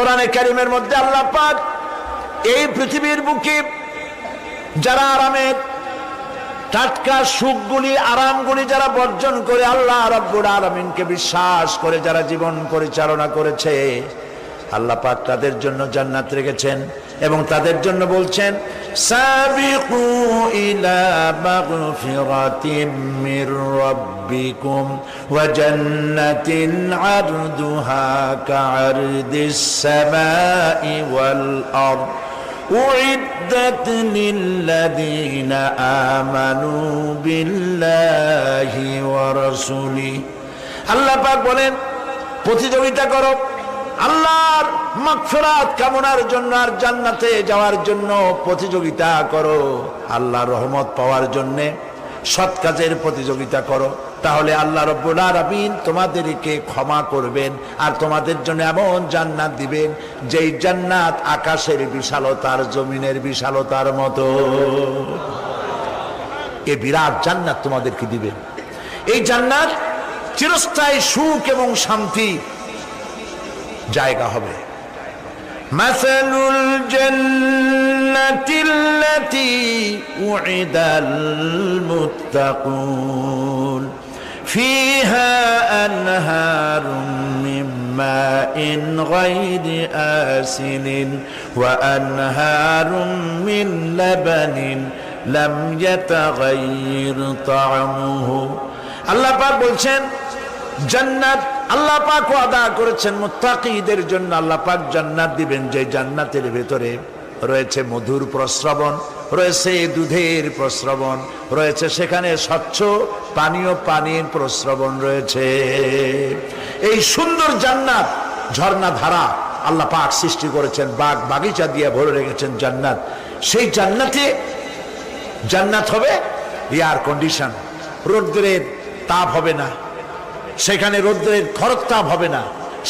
কোরআনে কারীমের মধ্যে আল্লাহ পাক এই পৃথিবীর বুকে যারা আরামের টাটকা সুখগুলি আরামগুলি যারা বর্জন করে আল্লাহ রাব্বুল আলামিনকে বিশ্বাস করে যারা জীবন পরিচালনা করেছে, আল্লাহ পাক তাদের জন্য জান্নাত রেখেছেন এবং তাদের জন্য বলছেন সাবিকু ইলা মাগফিরাতিম মির রাব্বিকুম ওয়া জান্নাতিন আরদুহা কাআরদিস সামাই ওয়াল আরদ উইদ্দাত লিল্লাযীনা আমানু বিল্লাহি ওয়া রাসূলিহি। আল্লাহ পাক বলেন প্রতিযোগিতা করো আল্লাহর মাগফিরাত কামনার জন্য আর জান্নাতে যাওয়ার জন্য প্রতিযোগিতা করো, আল্লাহর রহমত পাওয়ার জন্য সৎ কাজের প্রতিযোগিতা করো, তাহলে আল্লাহ রাব্বুল আলামিন তোমাদেরকে ক্ষমা করবেন আর তোমাদের জন্য এমন জান্নাত দিবেন যেই জান্নাত আকাশের বিশালতার জমিনের বিশালতার মতো। এই বিরাট জান্নাত তোমাদেরকে দিবেন। এই জান্নাত চিরস্থায়ী সুখ এবং শান্তি জায়গা হবে। মাসালুল জান্নাতিল্লাতী উইদাল মুত্তাকুন ফিহা আনহারুম মিন মাইন গায়রি আসিনিন ওয়া আনহারুম মিন লাবানিন লাম ইয়াতাগায়্যার তা'আমুহু। আল্লাহ পাক বলছেন জান্নাত আল্লাহ পাক ওয়াদা করেছেন মুত্তাকীদের জন্য। আল্লাহ পাক জান্নাত দিবেন যে জান্নাতের ভেতরে রয়েছে মধুর প্রস্রবণ, রয়েছে দুধের প্রস্রবণ, রয়েছে সেখানে স্বচ্ছ পানীয় পানির প্রস্রবণ রয়েছে। এই সুন্দর জান্নাত ঝর্ণা ধারা আল্লাহ পাক সৃষ্টি করেছেন, বাগ বাগিচা দিয়ে ভরে রেখেছেন জান্নাত। সেই জান্নাতে জান্নাত হবে এয়ার কন্ডিশন, রৌদ্রের তাপ হবে না সেখানে, রৌদ্রের খরতাপ হবে না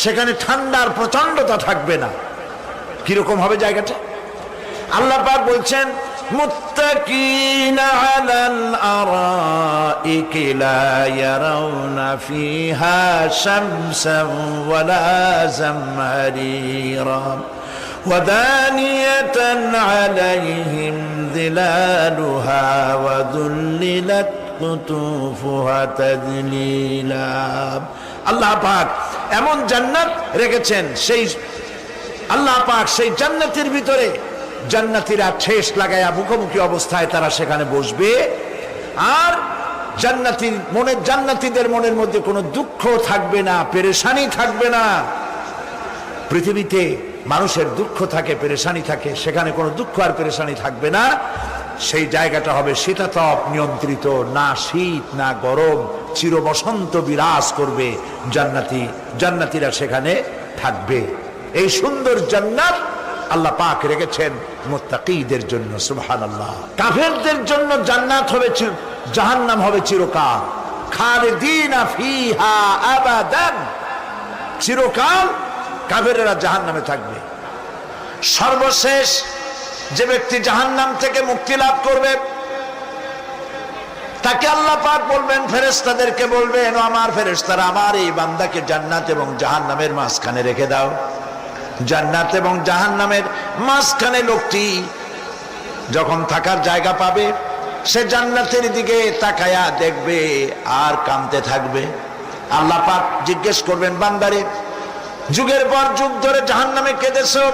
সেখানে, ঠান্ডার প্রচন্ডতা থাকবে না। কিরকম হবে জায়গাটা? আল্লাহ পাক বলছেন মুত্তাকিনা আলাল আরাইকি লা ইয়ারাউনা ফিহা শামসান ওয়ালা জামহারিরা ওয়াদানিয়াতান আলাইহিম যিলালুহা ওয়া যুল্লিলাত কুতুফুহা তাযলিলা। আল্লাহ পাক এমন জান্নাত রেখেছেন, সেই আল্লাহ পাক সেই জান্নাতের ভিতরে জান্নাতীরা ঠেস লাগায়া মুখোমুখি অবস্থায় তারা সেখানে বসবে আর জান্নাতীদের মনের মধ্যে কোনো দুঃখ থাকবে না, পেরেশানি থাকবে না। পৃথিবীতে মানুষের দুঃখ থাকে, পেরেশানি থাকে, সেখানে কোনো দুঃখ আর পেরেশানি থাকবে না। সেই জায়গাটা হবে শীতাতপ নিয়ন্ত্রিত, না শীত না গরম, চির বসন্ত বিরাজ করবে। জান্নাতীরা সেখানে থাকবে। এই সুন্দর জান্নাত আল্লাহ পাক রেখেছেন মুত্তাকীদের জন্য। সুবহানাল্লাহ। কাফেরদের জন্য জান্নাত হবে, জাহান্নাম হবে চিরকাল। খালিদিনা ফিহা আবাদান, চিরকাল কাফেরেরা জাহান্নামে থাকবে। সর্বশেষ যে ব্যক্তি জাহান্নাম থেকে মুক্তি লাভ করবে তাকে আল্লাহ পাক বলবেন, ফেরেশতাদেরকে বলবেন, ও আমার ফেরেশতারা আমার এই বান্দাকে জান্নাত এবং জাহান্নামের মাঝখানে রেখে দাও। জান্নাত এবং জাহান্নামের মাঝখানে লোকটি যখন থাকার জায়গা পাবে সে জান্নাতের দিকে তাকায়া দেখবে আর কাঁদতে থাকবে। আল্লাহ পাক জিজ্ঞেস করবেন, বান্দারে যুগের পর যুগ ধরে জাহান্নামে কেঁদেছো,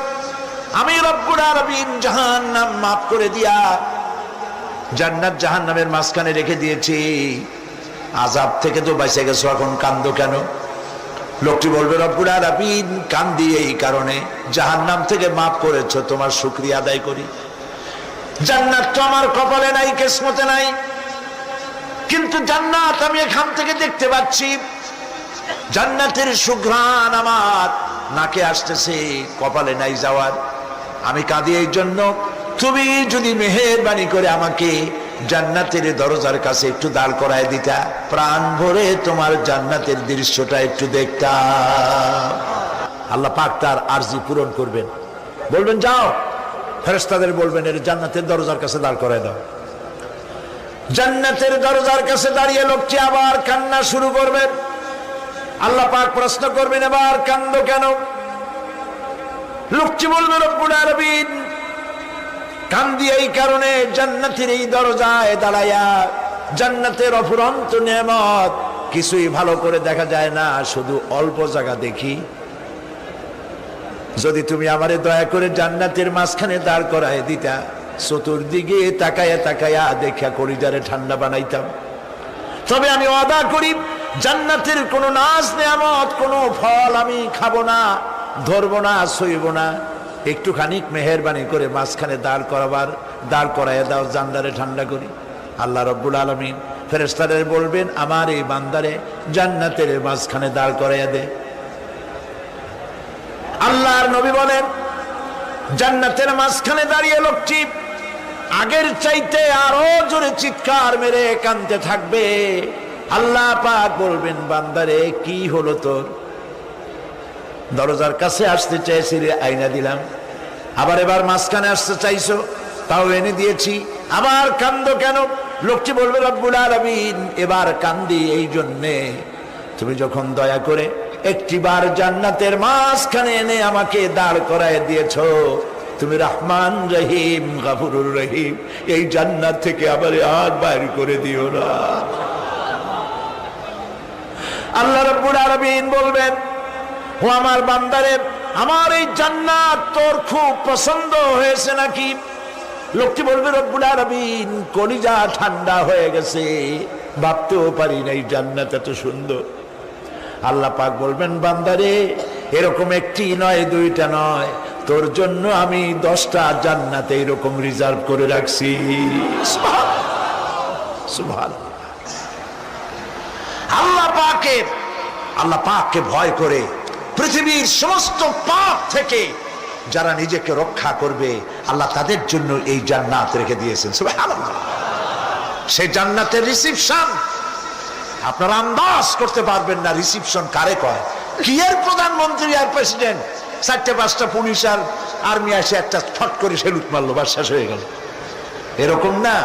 আমি রব্বুল আলামিন জাহান্নাম মাফ করে দিয়া জান্নাত জাহান্নামের মাঝখানে রেখে দিয়েছি, আযাব থেকে তো বেঁচে গেছো, এখন কান্দো কেন? লোকটি বলবে, রব্বুল আলামিন কান্দি এই কারণে, জাহান্নাম থেকে মাফ করেছো, তোমার শুকরিয়া আদায় করি। জান্নাত তো আমার কপালে নাই, কিসমতে নাই, কিন্তু জান্নাত আমি এখান থেকে দেখতে পাচ্ছি, জান্নাতের সুঘ্রাণ আমার নাকে আসতেছে, কপালে নাই যাওয়ার। আমি কাঁদি এই জন্য, তুমি যদি মেহেরবানি করে আমাকে জান্নাতের দরজার কাছে একটু দাঁড় করায় দিতা, প্রাণ ভরে তোমার জান্নাতের দৃশ্যটা একটু দেখতাম। আল্লাহ পাক তার আরজি পূরণ করবেন, বলবেন যাও, ফেরেশতাদের বলবেন এর জান্নাতের দরজার কাছে দাঁড় করায় দাও। জান্নাতের দরজার কাছে দাঁড়িয়ে লোকটি আবার কান্না শুরু করবেন। আল্লাহ পাক প্রশ্ন করবেন, এবার কান্দো কেন? লোকটি বলবে রব্বুল আলামিন কান্দি এই কারণে জান্নাতের এই দরজায় দাঁড়ায়া, জান্নাতের অফুরন্ত নেয়ামত কিছুই ভালো করে দেখা যায় না, শুধু অল্প জায়গা দেখি। যদি তুমি আমারে দয়া করে জান্নাতের মাঝখানে দাঁড় করায় দিতা, চতুর্দিকে তাকায়া তাকায়া দেখা কলিজারে ঠান্ডা বানাইতাম। তবে আমি ওয়াদা করি জান্নাতের কোনো নাজ নেয়ামত, কোনো ফল আমি খাবো না, ধরবো না, সইব না। একটুখানি মেহেরবানি করে মাঝখানে দাঁড় করাইয়া দাও, জান্নারে ঠান্ডা করি। আল্লাহ রব্বুল আলামিন ফেরেশতাদের বলবেন আমার এই বান্দারে জান্নাতের মাঝখানে দাঁড় করাইয়া দে। আল্লাহর নবী বলেন জান্নাতের মাঝখানে দাঁড়িয়ে লোকটি আগের চাইতে আরো জোরে চিৎকার মেরে কাঁদতে থাকবে। আল্লাহ পাক বলবেন বান্দারে কি হলো তোর? দরজার কাছে আসতে চাইছি রে, আইনা দিলাম। আবার এবার মাঝখানে আসতে চাইছো, তাও এনে দিয়েছি, আবার কান্দো কেন? লোকটি বলবে রব্বুল আলামিন এবার কান্দি এই জন্যে তুমি যখন দয়া করে একটিবার জান্নাতের মাঝখানে এনে আমাকে দাঁড় করায় দিয়েছো, তুমি রহমান রহিম গফুরুর রহিম, এই জান্নাত থেকে আবার আর বাইর করে দিও না। আল্লাহ রাব্বুল আলামিন বলবেন ও আমার বান্দারে, আমার এই জান্নাত তোর খুব পছন্দ হয়েছে নাকি? লোকটি বলবে রব্বুল আলামিন কলিজা ঠান্ডা হয়ে গেছে, ভাবতেও পারি না এই জান্নাত এত সুন্দর। আল্লাহ পাক বলবেন বান্দারে এরকম একটি নয়, দুইটা নয়, তোর জন্য আমি 10টা জান্নাত এরকম রিজার্ভ করে রাখছি। সুবহানাল্লাহ। আল্লাহ পাককে ভয় করে পৃথিবীর সমস্ত পাপ থেকে যারা নিজেকে রক্ষা করবে আল্লাহ তাদের জন্য এই জান্নাত রেখে দিয়েছেন। সুবহানাল্লাহ। সেই জান্নাতের রিসিপশন আপনারা আন্দাজ করতে পারবেন না রিসিপশন কারে কয়। কি এর প্রধানমন্ত্রী আর প্রেসিডেন্ট 4-5টা পুলিশ আর আর্মি আসে একটা ফট করে সেলুট মারলো, বাস শেষ হয়ে গেল, এরকম না।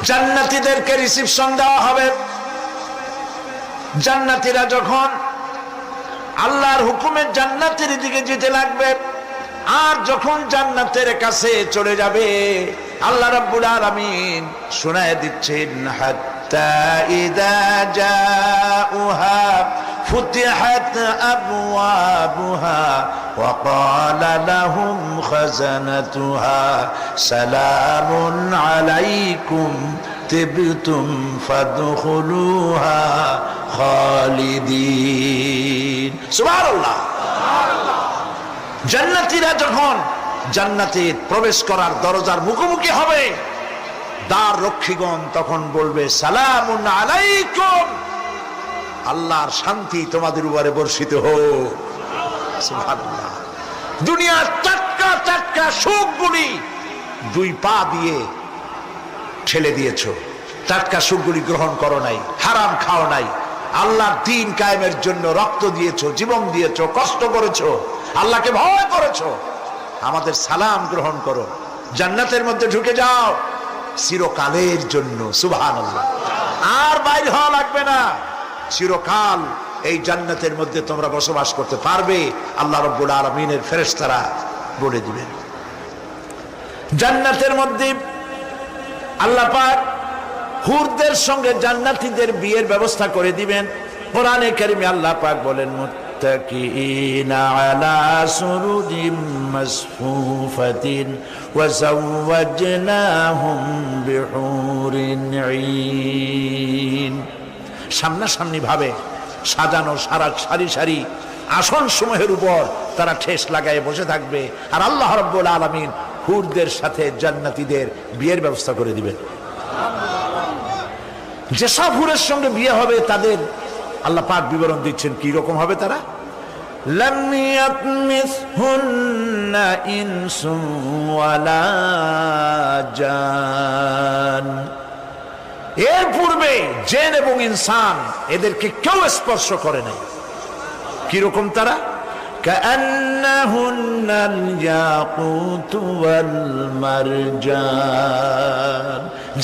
জান্নাতীদেরকে রিসিপশন দেওয়া হবে। জান্নাতীরা যখন আল্লাহর হুকুমে জান্নাতের দিকে যেতে লাগবে, আর যখন জান্নাতের কাছে চলে যাবে আল্লাহ রাব্বুল আলামিন শোনায় দিচ্ছেন হাত্তা ইযা জাউহা ফুতিহাত আবওয়াবুহা ওয়া ক্বালা লাহুম খাজানাতুহা সালামুন আলাইকুম তিবতুম ফাদখুলুহা খালিদিন। সুবহানাল্লাহ। জান্নাতীরা যখন জান্নাতে প্রবেশ করার দরজার মুখোমুখি হবে, দ্বার রক্ষীগণ তখন বলবে সালামুন আলাইকুম, আল্লাহর শান্তি তোমাদের উপরে বর্ষিত হোক। সুবহানাল্লাহ। দুনিয়ার টাটকা টাটকা সুখগুলি 2 পা দিয়ে ঠেলে দিয়েছো, টাটকা সুখগুলি গ্রহণ করো নাই, হারাম খাও নাই, আল্লাহর দ্বীন কায়েমের জন্য রক্ত দিয়েছো, জীবন দিয়েছো, কষ্ট করেছো, আল্লাহকে ভয় করেছো। আমাদের সালাম গ্রহণ করো, জান্নাতের মধ্যে ঢুকে যাও চিরকালের জন্য। সুবহানাল্লাহ। আর বাইর হওয়া লাগবে না, চিরকাল এই জান্নাতের মধ্যে তোমরা বসবাস করতে পারবে, আল্লাহ রাব্বুল আলামিনের ফেরেশতারা বলে দিবেন। জান্নাতের মধ্যে আল্লাহ পাক হুরদের সঙ্গে জান্নাতীদের বিয়ের ব্যবস্থা করে দিবেন। কোরআনে কারিমে আল্লাহ পাক বলেন মুত্তাকিনা আলা সুরুরিম মাসফুফাতিন ওয়া যাওয়াজনাহুম বিহুরিন ঈন। সামনাসামনি ভাবে সাজানো সারি সারি আসন সমূহের উপর তারা ঠেস লাগায় বসে থাকবে, আর আল্লাহ রাব্বুল আলামিন হুরদের সাথে জান্নাতীদের বিয়ের ব্যবস্থা করে দিবেন। যেসব হুরের সঙ্গে বিয়ে হবে তাদের আল্লাহ পাক বিবরণ দিচ্ছেন কি রকম হবে তারা। লাম ইয়াতমিসহুন্না ইনসুন ওয়ালা জান, এর পূর্বে জিন এবং ইনসান এদেরকে কেউ স্পর্শ করে নাই। কি রকম তারা? কাআন্নাহুন্নাল ইয়াকুতু ওয়াল মারজান,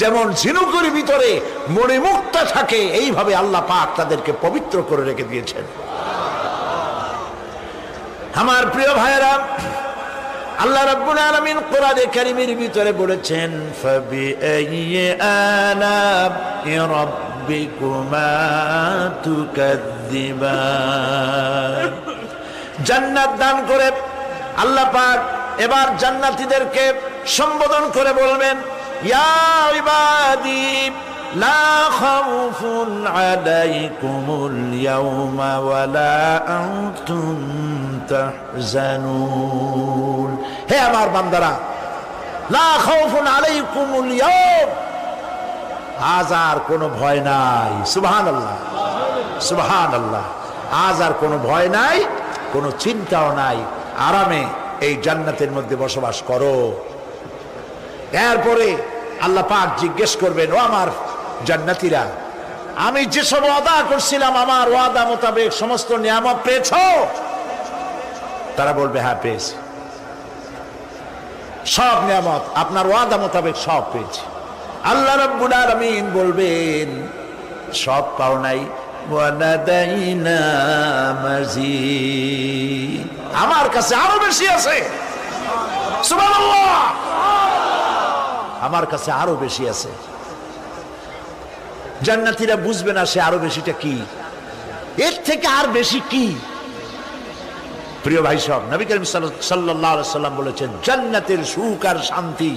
যেমন ঝিনুকের ভিতরে মণিমুক্তা থাকে এইভাবে আল্লাহ পাক তাদেরকে পবিত্র করে রেখে দিয়েছেন। আমার প্রিয় ভাইরা, আল্লাহ রাব্বুল আলামিন কোরআনে কারীমের ভিতরে বলেছেন, ফাবিআইয়ি আলা'i রাব্বিকুমা তুকাদ্দিবান। জান্নাত দান করে আল্লাহ পাক এবার জান্নাতীদেরকে সম্বোধন করে বলবেন, ইয়া ইবাদি লা খাউফুন আলাইকুমুল ইয়াওমা ওয়ালা আনতুম তাহজানুন। হে আমার বান্দারা, লা খাউফুন আলাইকুমুল ইয়াওম, আজ আর কোনো ভয় নাই। সুবহানাল্লাহ, সুবহানাল্লাহ। আজ আর কোনো ভয় নাই, কোনো চিন্তাও নাই, আরামে এই জান্নাতের মধ্যে বসবাস করো। এরপরে আল্লাহ পাক জিজ্ঞেস করবেন, ও আমার জান্নাতীরা, আমি যেসব ওয়াদা করছিলাম আমার ওয়াদা মোতাবেক সমস্ত নিয়ামত পেয়েছো? তারা বলবে, হ্যাঁ পেয়েছি, সব নিয়ামত আপনার ওয়াদা মোতাবেক সব পেয়েছি। আল্লাহ রাব্বুল আলামিন বলবেন, সব পাও নাই, ওয়ালাদাইনা মাজিদ, আমার কাছে আরো বেশি আছে। সুবহানাল্লাহ, আমার কাছে আরো বেশি আছে। জান্নাতীরা বুঝবে না সে আরো বেশিটা কি, এর থেকে আর বেশি কি। প্রিয় ভাই সব, নবী করিম সাল্লাল্লাহু আলাইহি সাল্লাম বলেছেন, জান্নাতের সুখ আর শান্তি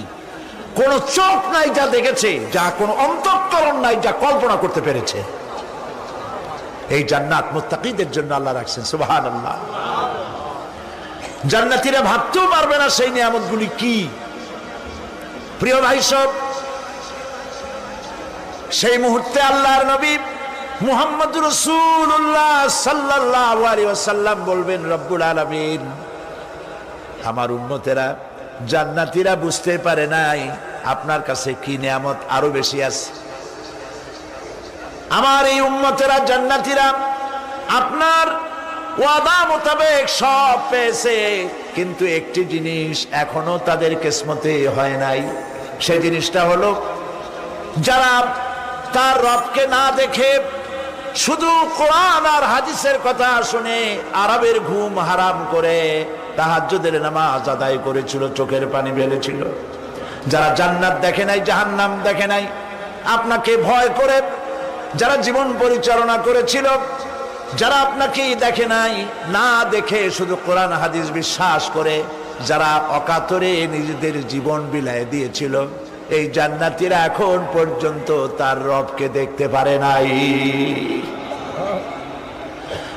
কোন চোখ নাই যা দেখেছে, যা কোন অন্তঃকরণ নাই যা কল্পনা করতে পেরেছে। এই জান্নাত মুত্তাকিদের জন্য আল্লাহ রাখছেন। সুবহানাল্লাহ। জান্নাতীরা ভাবতেও পারবে না সেই নিয়ামতগুলি কি। প্রিয় ভাই সব, সেই মুহূর্তে আল্লাহর নবী মুহাম্মদুর রাসূলুল্লাহ সাল্লাল্লাহু আলাইহি ওয়াসাল্লাম বলবেন, রব্বুল আলামিন, আমার উম্মতেরা জান্নাতীরা বুঝতে পারে নাই আপনার কাছে কি নিয়ামত আরো বেশি আছে। আমার এই উম্মতেরা জান্নাতীরা আপনার ওয়াদা মোতাবেক সব পেয়েছে, কিন্তু একটি জিনিস এখনো তাদের কিসমতে হয় নাই। সেই জিনিসটা হলো, যারা তার রবকে না দেখে শুধু কোরআন আর হাদিসের কথা শুনে আরবের ঘুম হারাম করে তাহাজ্জুদের নামাজ আদায় করেছিল, চোখের পানি ফেলেছিল, যারা জান্নাত দেখে নাই, জাহান্নাম দেখে নাই, আপনাকে ভয় করে যারা জীবন পরিচালনা করেছিল, যারা আপনাকে দেখে নাই, না দেখে শুধু কোরআন হাদিস বিশ্বাস করে যারা অকাতরে নিজেদের জীবন বিলায় দিয়েছিল, এই জান্নাতীরা এখন পর্যন্ত তার রবকে দেখতে পারে নাই।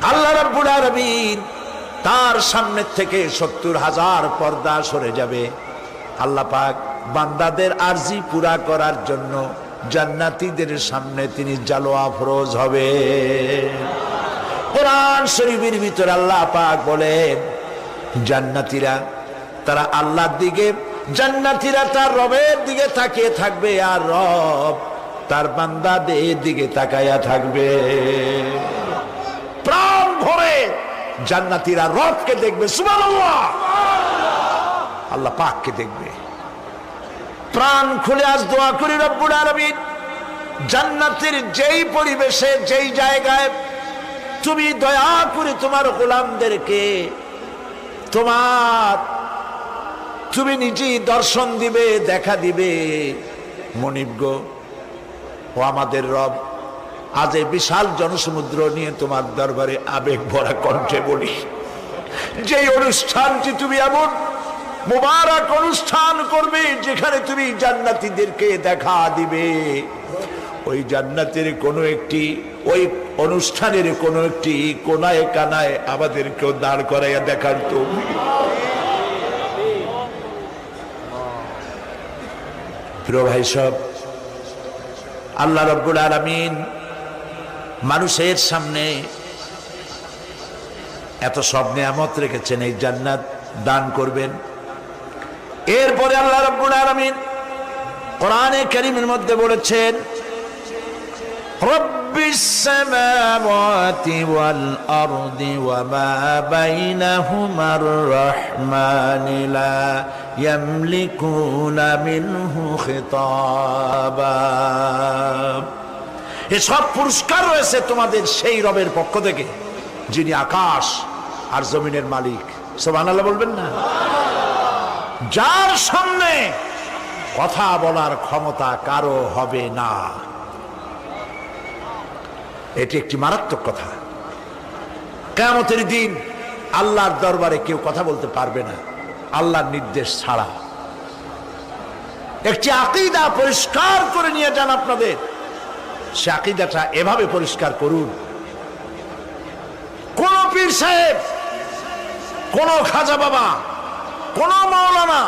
আল্লাহ রাব্বুল আলামিন তার সামনে থেকে ৭০,০০০ পর্দা সরে যাবে। আল্লাহ পাক বান্দাদের আরজি পুরা করার জন্য জান্নাতীদের সামনে তিনি জালোয়া ফরোজ হবে। কোরআন শরীফের ভিতরে আল্লাহ পাক বলেন, জান্নাতীরা তারা আল্লাহর দিকে, জান্নাতীরা তার রবের দিকে তাকিয়ে থাকবে, আর রব তার বান্দাদের দিকে তাকায়া থাকবে। প্রাণ ভরে জান্নাতীরা রবকে দেখবে। সুবহানাল্লাহ, আল্লাহ পাককে দেখবে। প্রাণ খুলে আজ দোয়া করি, রব্বুল আলামিন জান্নাতের যেই পরিবেশে, যেই জায়গায় তুমি দয়া করে তোমার গোলামদেরকে তুমি নিজেই দর্শন দিবে, দেখা দিবে। মনিব গো, ও আমাদের রব, আজ এই বিশাল জনসমুদ্র নিয়ে তোমার দরবারে আবেগ ভরা কণ্ঠে বলি, যেই অনুষ্ঠানটি তুমি এমন মুবারক অনুষ্ঠান করবে যেখানে তুমি জান্নাতীদেরকে দেখা দিবে, ওই জান্নাতের কোনো একটি, ওই অনুষ্ঠানের কোনো একটি কোনায় কানায় আমাদেরকেও দাঁড় করাইয়া দেখার তো। প্রিয় ভাই সব, আল্লাহ রাব্বুল আলামিন মানুষের সামনে এত সব নিয়ামত রেখেছেন, এই জান্নাত দান করবেন। এরপরে আল্লাহ রাব্বুল আলামিন কোরআনে কারীমের মধ্যে বলেছেন, রব্বিস সামাওয়াতি ওয়াল আরদি ওয়া মা বাইনাহুমার রাহমানি লা ইয়ামলিকুনা মিনহু খিতাবা। এসব পুরস্কার রয়েছে তোমাদের সেই রবের পক্ষ থেকে যিনি আকাশ আর জমিনের মালিক। সুবহানাল্লাহ বলবেন না? যার সামনে কথা বলার ক্ষমতা কারো হবে না, এটি একটি মারাত্মক কথা। কিয়ামতের দিন আল্লাহর দরবারে কেউ কথা বলতে পারবে না আল্লাহর নির্দেশ ছাড়া। একটি আকীদা পরিষ্কার করে নিয়ে যান আপনাদের, সে আকীদাটা এভাবে পরিষ্কার করুন, কোন পীর সাহেব, কোন খাজা বাবা, কোন মাওলানা,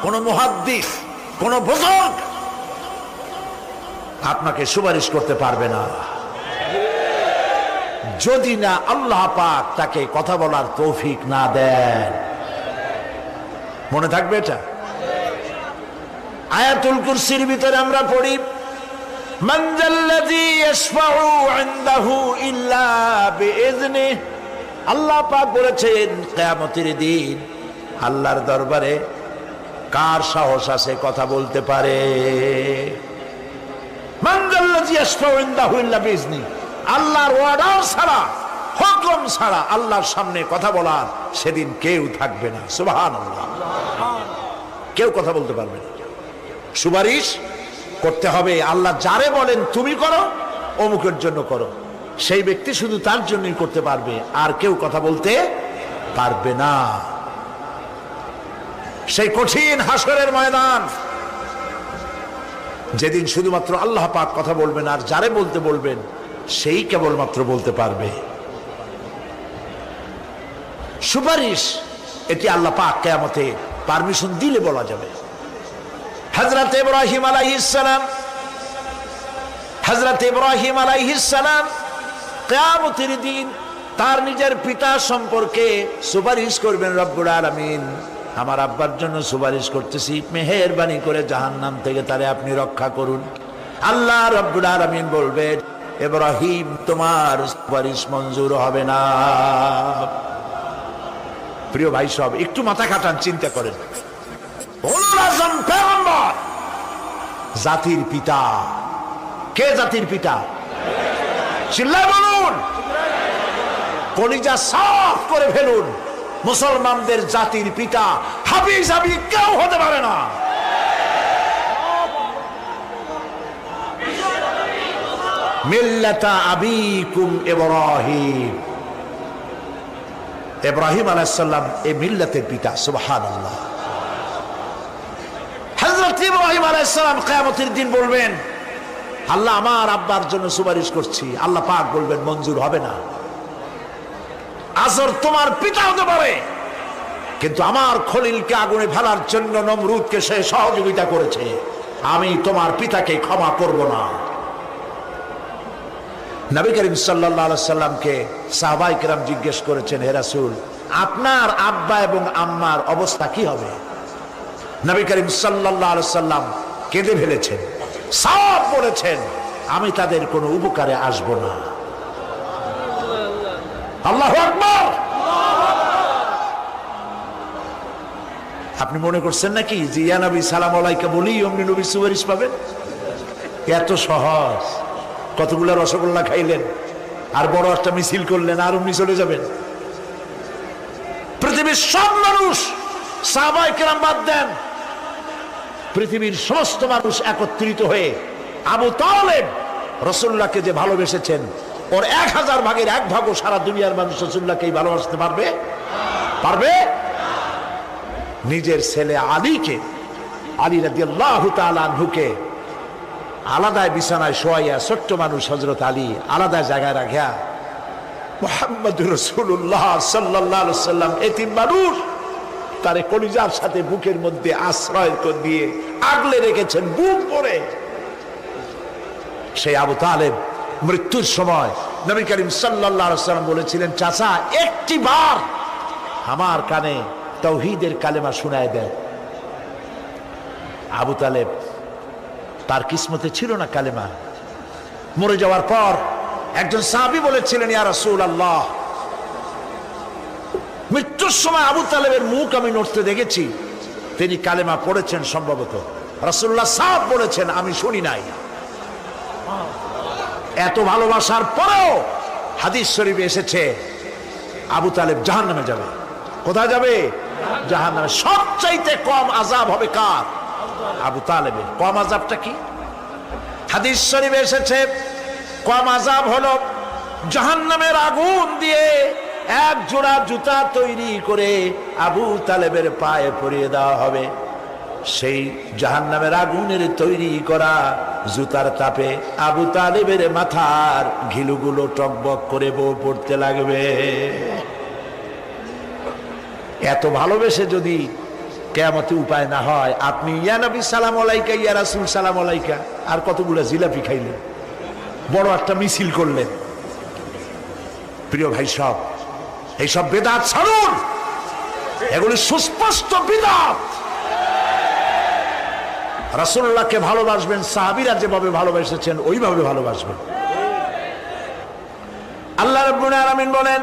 কোন মুহাদ্দিস, কোন বুজুর্গ আপনাকে সুপারিশ করতে পারবে না যদি না আল্লাহ পাক তাকে কথা বলার তৌফিক না দেন। মনে থাকবে এটা। আয়াতুল কুরসির ভিতরে আমরা পড়ি, মান যাল্লাযী ইয়াশফাউ ইনদাহু ইল্লা বিইযনিহি। আল্লাহ পাক বলেছেন কিয়ামতের দিন আল্লাহর দরবারে কার সাহস আছে কথা বলতে পারে? মান যাল্লাযী ইয়াশফাউ ইনদাহু ইল্লা বিইযনিহি। আল্লাহর অর্ডার ছাড়া, হুকুম ছাড়া আল্লাহর সামনে কথা বলার সেদিন কেউ থাকবে না। সুবহানাল্লাহ। কেউ কথা বলতে পারবে না। সুপারিশ করতে হবে আল্লাহ যারে বলেন তুমি করো, অমুকের জন্য করো, সেই ব্যক্তি শুধু তার জন্যই করতে পারবে, আর কেউ কথা বলতে পারবে না। সেই কঠিন হাসরের ময়দান, যেদিন শুধুমাত্র আল্লাহ পাক কথা বলবেন, আর যারে বলতে বলবেন সেই কেবলমাত্র বলতে পারবে। সুপারিশ এটি আল্লাহ পাক কিয়ামতে পারমিশন দিলে বলা যাবে। হযরত ইব্রাহিম আলাইহিস সালাম, হযরত ইব্রাহিম আলাইহিস সালাম কিয়ামতের দিন তার নিজের পিতা সম্পর্কে সুপারিশ করবেন। রব্বুল আলামিন, আমার আব্বার জন্য সুপারিশ করতেছি, মেহেরবানি করে জাহান্নাম থেকে তারে আপনি রক্ষা করুন। আল্লাহ রব্বুল আলামিন বলবেন, ইব্রাহিম তোমার সুপারিশ মঞ্জুর হবে না। প্রিয় ভাই সব, একটু মাথা খাটান, চিন্তা করেন। উলুল আযম পয়গম্বর, জাতির পিতা। কে জাতির পিতা? চিল্লায় বলুন, কলিজা সাফ করে ফেলুন। মুসলমানদের জাতির পিতা হাফিজ হাবি কেউ হতে পারে না। মিল্লাতা আবিকুম ইব্রাহিম। ইব্রাহিম আলাইহিস সালাম এই মিল্লাতের পিতা। সুবহানাল্লাহ। হযরত ইব্রাহিম আলাইহিস সালাম কিয়ামতের দিন বলবেন, আল্লাহ আমার আব্বার জন্য সুপারিশ করছি। আল্লাহ পাক বলবেন মঞ্জুর হবে না। আজর তোমার পিতা হতে পারে, কিন্তু আমার খলিলকে আগুনে ফেলার জন্য নমরুদকে সে সহযোগিতা করেছে, আমি তোমার পিতাকে ক্ষমা করব না। নবী করিম সাল্লাল্লাহু আলাইহি সাল্লামকে সাহাবায়ে কেরাম জিজ্ঞেস করেছেন, হে রাসূল, আপনার আব্বা এবং আম্মার অবস্থা কি হবে? নবী করিম সাল্লাল্লাহু আলাইহি সাল্লাম কেঁদে ফেলেছেন, সব বলেছেন, আমি তাদের কোনো উপকারে আসব না। আল্লাহু আকবার। আপনি মনে করছেন নাকি যে ইয়া নবী সালাম আলাইকা বলি অমনি নবী সুপারিশ পাবেন? এত সহজ। কতগুলা রসগোল্লা খাইলেন আর বড় একটা মিছিল করলেন আর অমনি চলে যাবেন? পৃথিবীর সব মানুষ, সাহাবায়ে কেরাম বাদ দেন, পৃথিবীর সমস্ত মানুষ একত্রিত হয়ে আবু তালেব রাসূলুল্লাহকে যে ভালোবেসেছেন, ওর 1000 ভাগের 1 ভাগও সারা দুনিয়ার মানুষ রাসূলুল্লাহকেই ভালোবাসতে পারবে? পারবে? নিজের ছেলে আলীকে, আলী রাদিয়াল্লাহু তাআলা আনহুকে আলাদা বিছানায় শোয়াইয়া, ছোট্ট মানুষ হযরত আলী আলাদা জায়গায় রাখিয়া মুহাম্মদুর রাসূলুল্লাহ সাল্লাল্লাহু আলাইহি সাল্লাম এতিম মানুষ তারে কলিজার সাথে বুকের মধ্যে আশ্রয় দিয়ে আগলে রেখেছেন বুক ভরে। সেই আবু তালেব মৃত্যুর সময় নবী করিম সাল্লাল্লাহু আলাইহি সাল্লাম বলেছিলেন, চাচা একটি বার আমার কানে তাওহীদের কালেমা শোনায় দেন। আবু তালেব, তার কিসমতে ছিল না কালেমা। মরে যাওয়ার পর একজন সাহাবী বলেছিলেন, ইয়া রাসূলুল্লাহ, মৃত্যুর সময় আবু তালেবের মুখ আমি নড়তে দেখেছি, তিনি কালেমা পড়েছেন সম্ভবত। রাসূলুল্লাহ সাহেব বলেছেন, আমি শুনি নাই। এত ভালোবাসার পরেও হাদিস শরীফে এসেছে আবু তালেব জাহান্নামে যাবে। কোথায় যাবে? জাহান্নামে। সবচাইতে কম আযাব হবে কার? আবু তালেবের। কম আযাবটা কি? হাদিস শরীফে এসেছে কম আযাব হলো জাহান্নামের আগুন দিয়ে এক জোড়া জুতা তৈরি করে আবু তালেবের পায়ে পরিয়ে দেওয়া হবে। সেই জাহান্নামের আগুনের তৈরি করা জুতার তাপে আবু তালেবের মাথার ঘিলুগুলো টকবক করে বউ পড়তে লাগবে। এত ভালোবেসে যদি কিয়ামতে উপায় না হয়, আপনি ইয়া নবী সালাম আলাইকা, ইয়া রাসূল সালাম আলাইকা, আর কতগুলো জিলাপি খাইলেন, বড় একটা মিছিল করলেন। প্রিয় ভাই সব, এইসব বেদাত ছাড়ুন, এগুলি সুস্পষ্ট বিদআত। রাসূলুল্লাহকে ভালোবাসবেন, সাহাবীরা যেভাবে ভালোবেসেছেন ওইভাবে ভালোবাসবেন। আল্লাহ রাব্বুল আলামিন বলেন,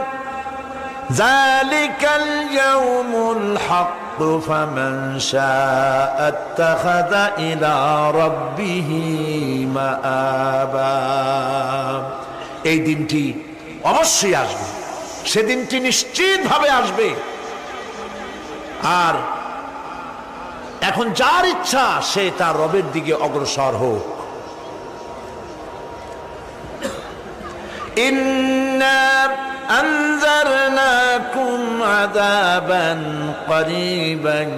যালিকাল ইয়াউমুল হক ফামান শাআ আত্তাখাযা ইলা রাব্বিহি মাআবা। এই দিনটি অবশ্যই আসবে, সেদিনটি নিশ্চিতভাবে আসবে। আর এখন যার ইচ্ছা সে তার রবের দিকে অগ্রসর হোক। ইন্না আনজারনাকুম আযাবান করিবান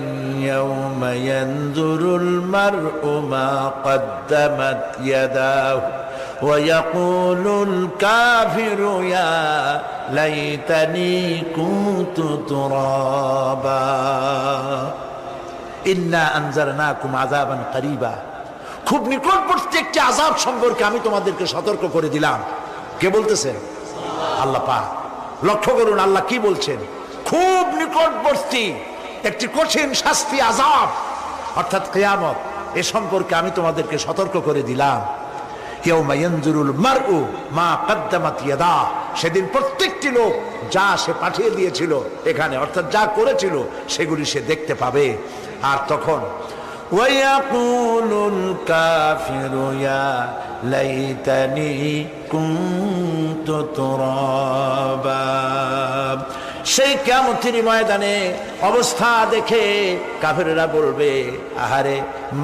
ইয়াওমা ইয়ানজুরুল মার'উ মা কদ্দামাত ইয়াদাহু ওয়া ইয়াকুলুল কাফিরু ইয়া লাইতানি কুনতু তুরাবা। ইন্না আনজারনাকুম আযাবান করিবা, খুব নিকটবর্তী একটি আযাব সম্পর্কে আমি তোমাদেরকে সতর্ক করে দিলাম। কে বলতেছেন? আল্লাহ পাক। লক্ষ্য করুন আল্লাহ কি বলছেন, খুব নিকটবর্তী একটি কঠিন শাস্তি, আযাব অর্থাৎ কিয়ামত, এ সম্পর্কে আমি তোমাদেরকে সতর্ক করে দিলাম। ইয়াউমা ইয়ানজুরুল মার'উ মা কদ্দামাত ইয়াদা, সেদিন প্রত্যেকটি লোক যা সে পাঠিয়ে দিয়েছিল এখানে, অর্থাৎ যা করেছিল সেগুলি সে দেখতে পাবে। আর তখন ওয়ায়াকুলুল কাফিরু ইয়া লাইতানি কুনতু তুরাবা। সেই কিয়ামতের ময়দানে অবস্থা দেখে কাফেররা বলবে, আহারে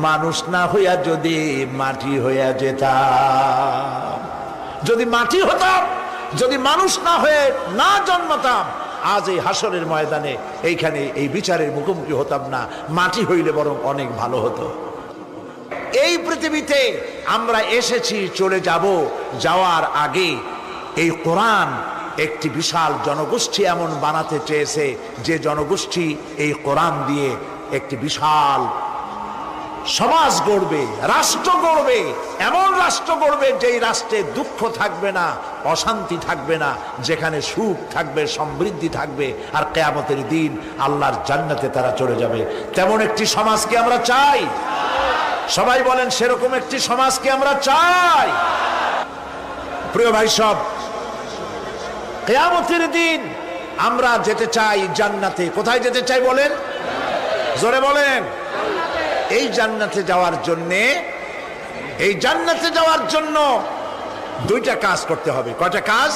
মানুষ না হইয়া যদি মাটি হইয়া যেতাম, যদি মাটি হতাম, যদি মানুষ না হয়ে না জন্মাতাম, আজ এই হাসরের ময়দানে এইখানে এই বিচারের মুখোমুখি হতাম না, মাটি হইলে বরং অনেক ভালো হতো। এই পৃথিবীতে আমরা এসেছি, চলে যাব, যাওয়ার আগে এই কোরআন একটি বিশাল জনগোষ্ঠী এমন বানাতে চেয়েছে যে জনগোষ্ঠী এই কোরআন দিয়ে একটি বিশাল সমাজ গড়বে, রাষ্ট্র গড়বে, এমন রাষ্ট্র গড়বে যেই রাষ্ট্রে দুঃখ থাকবে না, অশান্তি থাকবে না, যেখানে সুখ থাকবে, সমৃদ্ধি থাকবে, আর কিয়ামতের দিন আল্লাহর জান্নাতে তারা চলে যাবে। তেমন একটি সমাজকে আমরা চাই। সবাই বলেন সেরকম একটি সমাজকে আমরা চাই। প্রিয় ভাই সব, কিয়ামতের দিন আমরা যেতে চাই জান্নাতে। কোথায় যেতে চাই বলেন? জোরে বলেন। এই জান্নাতে যাওয়ার জন্যে, এই জান্নাতে যাওয়ার জন্য দুইটা কাজ করতে হবে। কয়টা কাজ?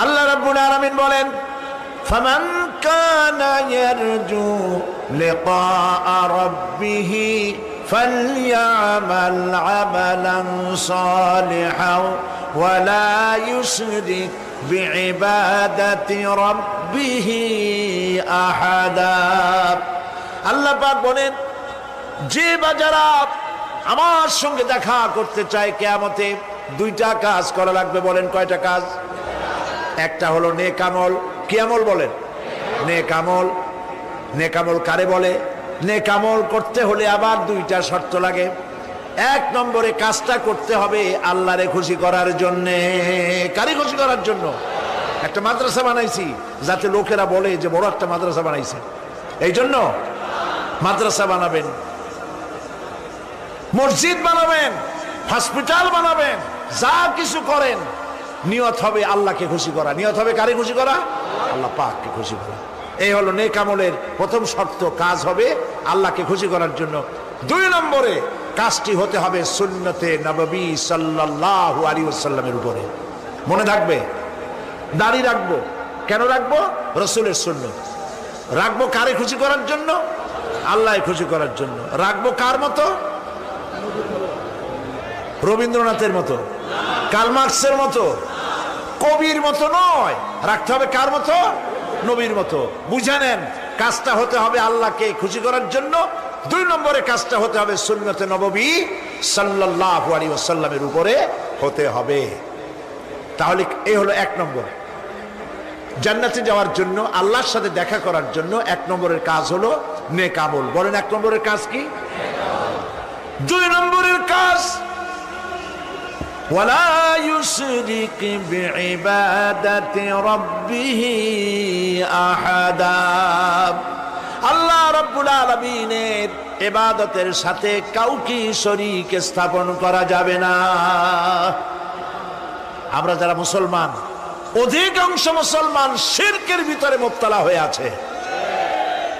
আল্লাহ রাব্বুল আলামিন বলেন, ফামান কানা ইয়ারজু লিকাআ রাব্বিহি ফালইয়ামাল আমালান সালিহান ওয়া লা ইউশরিক বিইবাদাতি রাব্বিহি আহাদা। আল্লাহ পাক বলেন, যে বাজারা আমার সঙ্গে দেখা করতে চায় কিয়ামতে, দুইটা কাজ করা লাগবে। বলেন কয়টা কাজ? একটা হলো নেক আমল। কি আমল বলেন? নেক আমল। নেক আমল কারে বলে? নেক আমল করতে হলে আবার দুইটা শর্ত লাগে। এক নম্বরে কাজটা করতে হবে আল্লাহরে খুশি করার জন্যে। কারে খুশি করার জন্য? একটা মাদ্রাসা বানাইছি যাতে লোকেরা বলে যে বড় একটা মাদ্রাসা বানাইছে, এই জন্য মাদ্রাসা বানাবেন, মসজিদ বানাবেন, হসপিটাল বানাবেন, যা কিছু করেন নিয়ত হবে আল্লাহকে খুশি করা। নিয়ত হবে কারে খুশি করা? আল্লাহ পাককে খুশি করা। এই হলো নেক আমলের প্রথম শর্ত, কাজ হবে আল্লাহকে খুশি করার জন্য। দুই নম্বরে কাজটি হতে হবে সুন্নতে নববী সাল্লাল্লাহু আলাইহি ওয়াসাল্লামের উপরে। মনে থাকবে, দাড়ি রাখবো, কেন রাখবো? রসুলের সুন্নাত। রাখবো কারে খুশি করার জন্য? আল্লাহ খুশি করার জন্য। রাখবো কার মতো? রবীন্দ্রনাথের মতো, কার্ল মার্কসের মতো, কবির মতো নয়। রাখতে হবে কার মতো? নবীর মতো। বুঝে নেন, কাজটা হতে হবে আল্লাহকে খুশি করার জন্য। 2 নম্বরে কাজটা হতে হবে সুন্নতে নববী সাল্লাল্লাহু আলাইহি ওয়াসাল্লামের উপরে হতে হবে। তাহলে এই হলো 1 নম্বর। জান্নাতে যাওয়ার জন্য, আল্লাহর সাথে দেখা করার জন্য 1 নম্বরের কাজ হলো নেক আমল। বলেন 1 নম্বরের কাজ কি? 2 নম্বরের কাজ ওয়ালা ইউশরিক বিইবাদাতি রাব্বিহি আহাদা। আল্লাহ রাব্বুল আলামিনের ইবাদতের সাথে কাউকে শরীক স্থাপন করা যাবে না। আমরা যারা মুসলমান, অধিকাংশ মুসলমান শিরকের ভিতরে মুবতালা হয়ে আছে।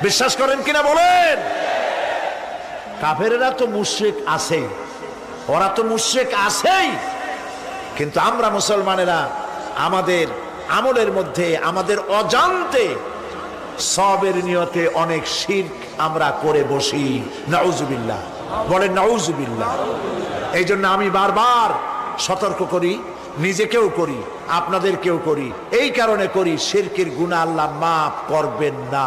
বিশ্বাস করেন কিনা বলেন? কাফেরেরা তো মুশরিক আছেই, ওরা তো মুশরিক আছেই, কিন্তু আমরা মুসলমানেরা আমাদের আমলের মধ্যে, আমাদের অজান্তে সবের নিয়তে অনেক শিরক আমরা করে বসি। নাউজুবিল্লাহ। বলেন নাউজুবিল্লাহ। এই জন্য আমি বারবার সতর্ক করি, নিজেকেও করি, আপনাদেরকেও করি। এই কারণে করি, শিরকের গুনাহ আল্লাহ মাফ করবেন না।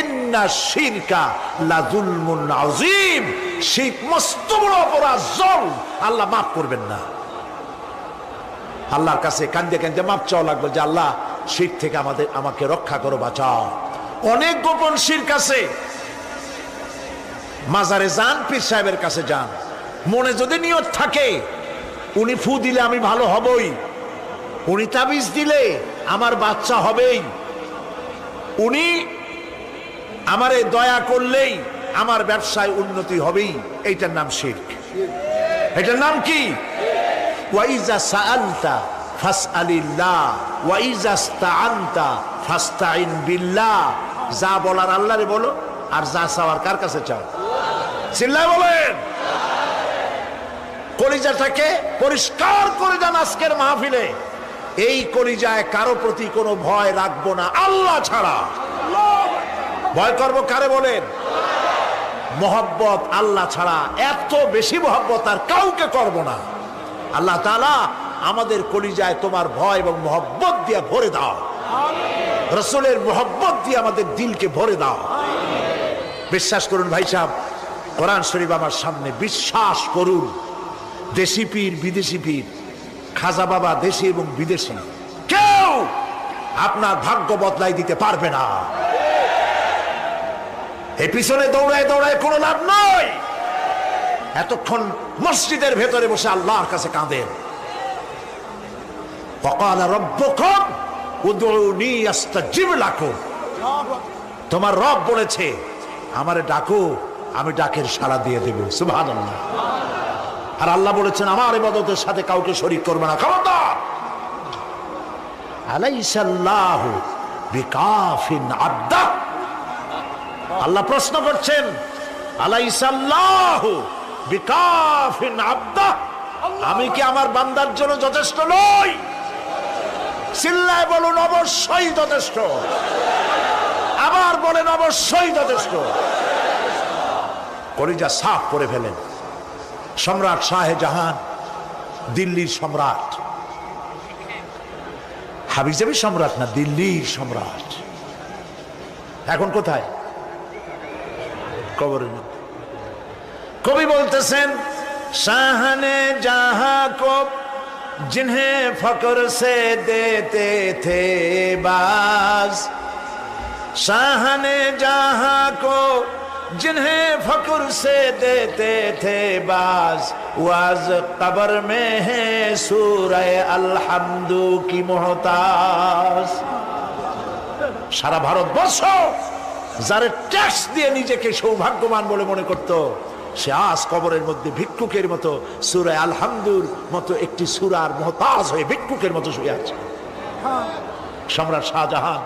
ইন্না শিরকা লাযুলমুন আযীম। শিরক মস্ত বড় অপরাধ, জুলম, আল্লাহ মাফ করবেন না। আল্লাহর কাছে কান্দে কান্দে মাফ চাওয়া লাগবে যে আল্লাহ শিরক থেকে আমাকে রক্ষা করো, বাঁচাও। অনেক গোপন শিরক আছে। মাজারে যান, পীর সাহেবের কাছে যান, মনে যদি নিয়ত থাকে উনি ফু দিলে আমি ভালো হবই, উনি তাবিজ দিলে আমার বাচ্চা হবেই, উনি আমারে দয়া করলেই আমার ব্যবসায় উন্নতি হবেই, এইটার নাম শিরক। এটার নাম কি? ওয়াইজা সাআলতা ফাসআলিল্লাহ ওয়াইজা ইসতাআনতা ফাসতাইন বিল্লাহ। যা বলার আল্লাহরে বলো, আর যা চাওয়ার কার কাছে চাও? চিল্লায় বলেন। কলিজাটাকে পরিষ্কার করে যান আজকের মাহফিলে। এই কলিজায় কারো প্রতি কোনো ভয় রাখবো না আল্লাহ ছাড়া। ভয় করবো কারে বলেন? মহব্বত আল্লাহ ছাড়া, এত বেশি মহব্বত আর কাউকে করব না। আল্লাহ তাআলা আমাদের কলিজায় তোমার ভয় এবং মহব্বত দিয়ে ভরে দাও। রাসূলের মহব্বত দিয়ে আমাদের দিলকে ভরে দাও। বিশ্বাস করুন ভাই সাহেব, কোরআন শরীফ আমার সামনে, বিশ্বাস করুন, দেশি পীর বিদেশি পীর, খাজা বাবা দেশি এবং বিদেশি, কেউ আপনার ভাগ্য বদলাই দিতে পারবে না। এই পিছনে দৌড়ায় দৌড়ায় কোনো লাভ নয়। এতক্ষণ মসজিদের ভেতরে বসে আল্লাহর কাছে কাঁদেন। ওয়াকালা রাব্বুকুম উদউনি আস্তাজিব লাকুম। তোমার রব বলেছে আমারে ডাকো, আমি ডাকের সাড়া দিয়ে দেব। সুবহানাল্লাহ। আর আল্লাহ বলেছেন আমার ইবাদতের সাথে কাউকে শরীক করবে না। খবরদার। আলাইসাল্লাহু বিকাফিন আবদা। আল্লাহ প্রশ্ন করছেন, আলাইসাল্লাহু বিকাফিন আবদা, আমি কি আমার বান্দার জন্য যথেষ্ট নই? চিল্লায় বলুন অবশ্যই যথেষ্ট। আবার বলেন অবশ্যই যথেষ্ট। কলিজা সাফ করে ফেলেন। সম্রাট শাহজাহান, দিল্লির সম্রাট, হাবিজাবি সম্রাট না, দিল্লির সম্রাট। এখন কোথায়? কবরের মধ্যে। কবি বলতেছেন, শাহনে জাহাं को जिन्हें फक्र से देते थे बाज, शाहने जहां को जिन्हें फक्र से देते थे बाज, वाज कब्र में है सूरह अलहम्दु की मोहताज। সারা ভারতবর্ষ যারা ট্যাক্স দিয়ে নিজেকে সৌভাগ্যবান বলে মনে করত, সে আজ কবরের মধ্যে ভিক্ষুকের মতো সূরা আলহামদুর মতো একটি সূরার মুহতাজ হয়ে ভিক্ষুকের মতো শুয়ে আছে। সম্রাট শাহজাহান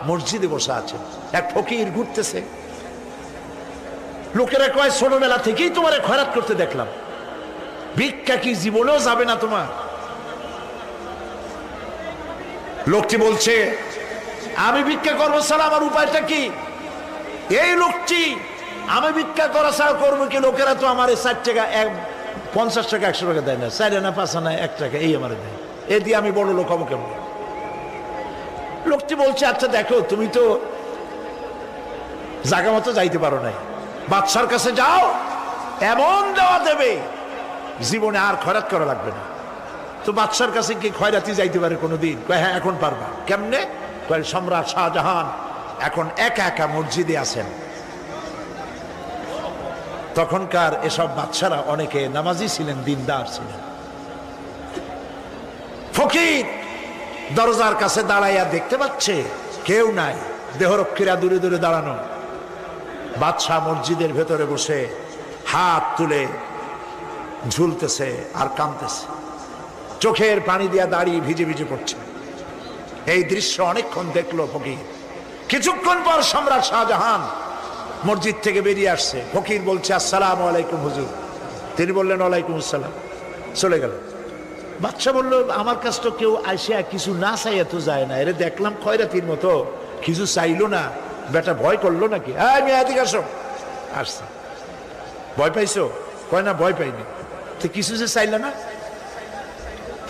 মসজিদে বসে আছেন, এক ফকির ঘুরতেছে। লোকেরা কয় ছোটবেলা থেকেই তোমার খয়রাত করতে দেখলাম, ভিক্ষা কি জীবনেও যাবে না তোমার? লোকটি বলছে, আমি ভিক্ষা করবো ছাড়া আমার উপায়টা কি? এই লোকটি আমি ভিক্ষা করা ছাড়া করবো কি? লোকেরা তো আমার 60 টাকা 50 টাকা 100 টাকা দেয় না, 4 আনা 5 আনা 1 টাকা এই আমার দেয়, এ দিয়ে আমি বড় লোক হবো কেমন? লোকটি বলছে আচ্ছা দেখো তুমি তো জায়গা মতো যাইতে পারো নাই, বাদশার কাছে যাও, এমন দেওয়া দেবে জীবনে আর খয়রাত করা লাগবে না। তো বাদশার কাছে কি খয়রাতি যাইতে পারে কোনোদিন? কয় হ্যাঁ এখন পারবা। কেমনে? কয় সম্রাট শাহজাহান এখন একা একা মসজিদে আছেন। তখনকার এসব বাদশারা অনেকে নামাজি ছিলেন, দিনদার ছিলেন। ফকির দরজার কাছে দাঁড়াইয়া দেখতে পাচ্ছে কেউ নাই, দেহরক্ষীরা দূরে দূরে দাঁড়ানো। বাদশাহ মসজিদের ভেতরে বসে হাত তুলে ঝুলতেছে আর কাঁদতেছে, চোখের পানি দিয়া দাঁড়িয়ে ভিজে ভিজে পড়ছে। এই দৃশ্য অনেকক্ষণ দেখলো ফকির। কিছুক্ষণ পর সম্রাট শাহজাহান মসজিদ থেকে বেরিয়ে আসছে। ফকির বলছে আসসালামু আলাইকুম হুজুর। তিনি বললেন ওয়ালাইকুম আসসালাম, চলে গেল। বাদশা বলল আমার কাছে তো কেউ আসিয়া কিছু না চাইয়া তো যায় না, এরে দেখলাম খয়রাতির মতো কিছু চাইলো না, বেটা ভয় করলো নাকি? হ্যাঁ মেয়ে এদিকে আসো। আসছে। ভয় পাইছো? কয় না ভয় পাইনি। তো কিছু যে চাইলে না?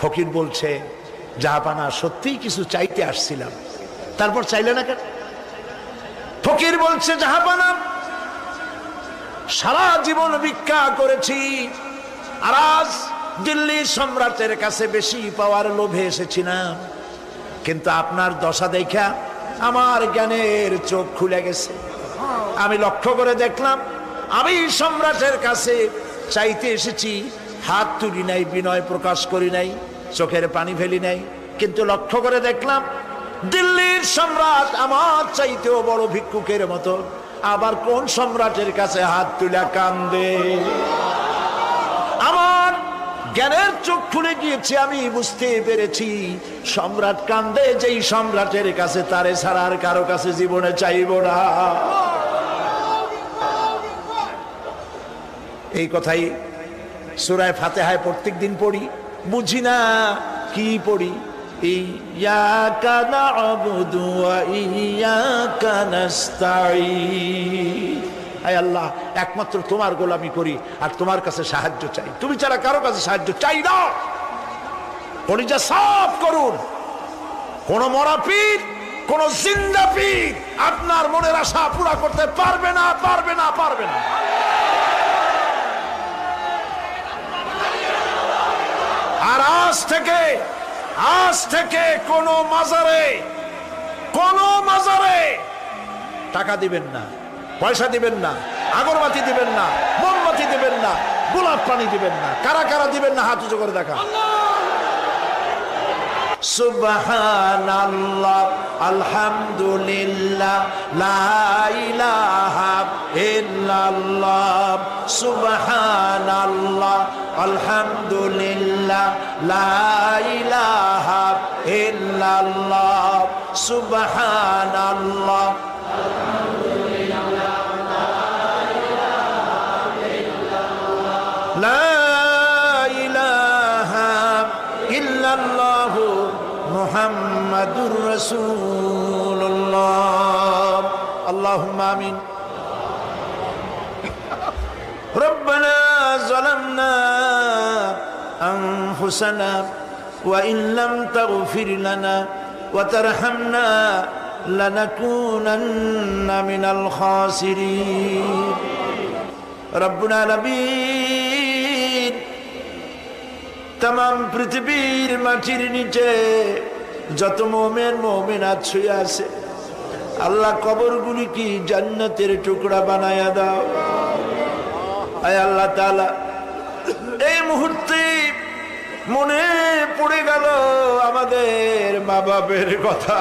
ফকির বলছে জাহাপানা সত্যিই কিছু চাইতে আসছিলাম। তারপর চাইলে না কেন? ফকির বলছে জাহাপানা সারা জীবন ভিক্ষা করেছি, আর আজ দিল্লির সম্রাটের কাছে বেশি পাওয়ার লোভে এসেছিলাম, কিন্তু আপনার দশা দেখা আমার জ্ঞানের চোখ খুলে গেছে। আমি লক্ষ্য করে দেখলাম আমি সম্রাটের কাছে চাইতে এসেছি, হাত তুলি নাই, বিনয় প্রকাশ করি নাই, চোখের পানি ফেলি নাই, কিন্তু লক্ষ্য করে দেখলাম দিল্লির সম্রাট আমার চাইতেও বড় ভিক্ষুকের মতো। আবার কোন সম্রাটের কাছে হাত তুলে কান্দে? আমার জ্ঞানের চোখ খুলে গিয়েছে, আমি বুঝতে পেরেছি সম্রাট কান্দে যেই সম্রাটের কাছে, তারে ছাড়া আর কারো কাছে জীবনে চাইব না। এই কথাই সূরা ফাতিহায় প্রত্যেক দিন পড়ি, বুঝি না কি পড়ি। ইয়াকা না'বুদু ওয়া ইয়াকা নাস্তাঈন। আয় আল্লাহ, একমাত্র তোমার গোলামি করি আর তোমার কাছে সাহায্য চাই, তুমি ছাড়া কারো কাছে সাহায্য চাই না। কলিজা সাফ করুন। কোন মরা পীর, কোন জিন্দা পীর আপনার মনের আশা পুরা করতে পারবে না, পারবে না, পারবে না। আর আজ থেকে কোন মাজারে টাকা দিবেন না, পয়সা দিবেন না, আগরবাতি দিবেন না, মোমবাতি দিবেন না, গোলাপ পানি দিবেন না। কারা কারা দিবেন না হাত উঁচু করে দেখা। সুবহানাল্লাহ, আলহামদুলিল্লাহ, লা ইলাহা ইল্লাল্লাহ। সুবহানাল্লাহ, আলহামদুলিল্লাহ, লা ইলাহা ইল্লাল্লাহ। সুবহানাল্লাহ, লা ইলাহা ইল্লাল্লাহ, মুহাম্মাদুর রাসূলুল্লাহ। আল্লাহুম্মা আমিন। রব্বানা যালামনা আনফুসানা ওয়া ইন লাম তাগফির লানা ওয়া তারহামনা লানাকুনান্না মিনাল খাসিরিন। রব্বুল আলামিন, तमाम পৃথিবীর মাটির নিচে যত মুমিন মুমিনাত শুয়ে আছে, আল্লাহ কবরগুলি কি জান্নাতের টুকরা বানায়া দাও। আয় আল্লাহ তাআলা, এই মুহূর্তে মনে পড়ে গেল আমাদের মা বাবার কথা।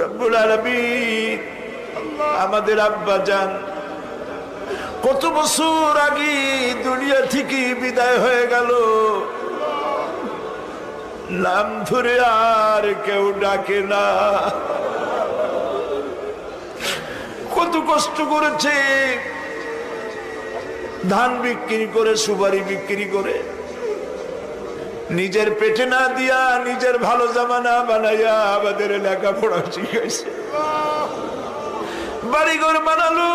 রব্বুল আলামিন, আমাদের আব্বা জান কত বছর আগে দুনিয়া থেকে বিদায় হয়ে গেল, নাম ধরে আর কেউ ডাকে না। কত কষ্ট করেছে, ধান বিক্রি করে, সুপারি বিক্রি করে, নিজের পেটে না দিয়া নিজের ভালো জামা না বানাইয়া আমাদের লেখাপড়া শিখাইছে, বাড়িঘর বানালো।